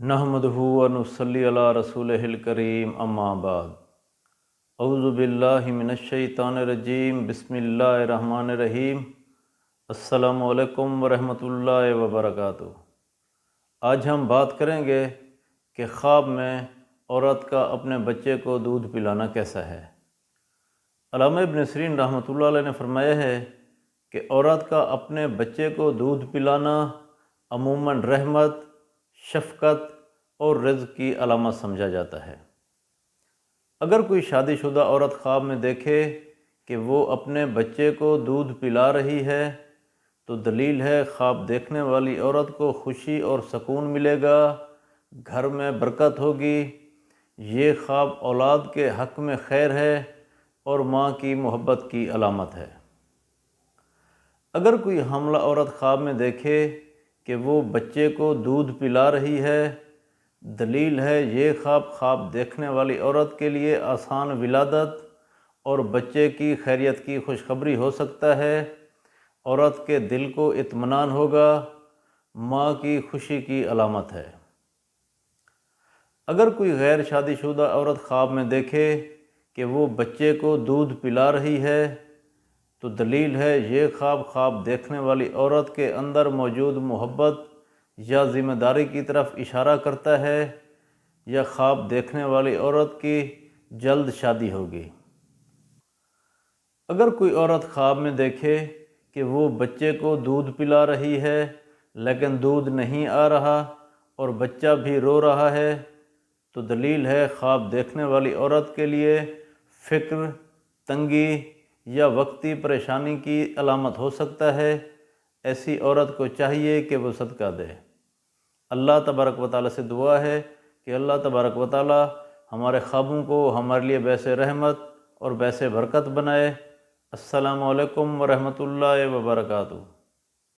نحمدہ و نصلی علی رسولہ الکریم اما بعد اعوذ باللہ من الشیطان الرجیم بسم اللہ الرحمن الرحیم السلام علیکم ورحمۃ اللہ وبرکاتہ۔ آج ہم بات کریں گے کہ خواب میں عورت کا اپنے بچے کو دودھ پلانا کیسا ہے۔ علامہ ابن سیرین رحمۃ اللہ علیہ نے فرمایا ہے کہ عورت کا اپنے بچے کو دودھ پلانا عموماً رحمت، شفقت اور رزق کی علامت سمجھا جاتا ہے۔ اگر کوئی شادی شدہ عورت خواب میں دیکھے کہ وہ اپنے بچے کو دودھ پلا رہی ہے تو دلیل ہے خواب دیکھنے والی عورت کو خوشی اور سکون ملے گا، گھر میں برکت ہوگی۔ یہ خواب اولاد کے حق میں خیر ہے اور ماں کی محبت کی علامت ہے۔ اگر کوئی حاملہ عورت خواب میں دیکھے کہ وہ بچے کو دودھ پلا رہی ہے، دلیل ہے یہ خواب دیکھنے والی عورت کے لیے آسان ولادت اور بچے کی خیریت کی خوشخبری ہو سکتا ہے۔ عورت کے دل کو اطمینان ہوگا، ماں کی خوشی کی علامت ہے۔ اگر کوئی غیر شادی شدہ عورت خواب میں دیکھے کہ وہ بچے کو دودھ پلا رہی ہے تو دلیل ہے یہ خواب دیکھنے والی عورت کے اندر موجود محبت یا ذمہ داری کی طرف اشارہ کرتا ہے، یا خواب دیکھنے والی عورت کی جلد شادی ہوگی۔ اگر کوئی عورت خواب میں دیکھے کہ وہ بچے کو دودھ پلا رہی ہے لیکن دودھ نہیں آ رہا اور بچہ بھی رو رہا ہے تو دلیل ہے خواب دیکھنے والی عورت کے لیے فکر، تنگی یا وقتی پریشانی کی علامت ہو سکتا ہے۔ ایسی عورت کو چاہیے کہ وہ صدقہ دے۔ اللہ تبارک و تعالیٰ سے دعا ہے کہ اللہ تبارک و تعالیٰ ہمارے خوابوں کو ہمارے لیے باعث رحمت اور باعث برکت بنائے۔ السلام علیکم ورحمۃ اللہ وبرکاتہ۔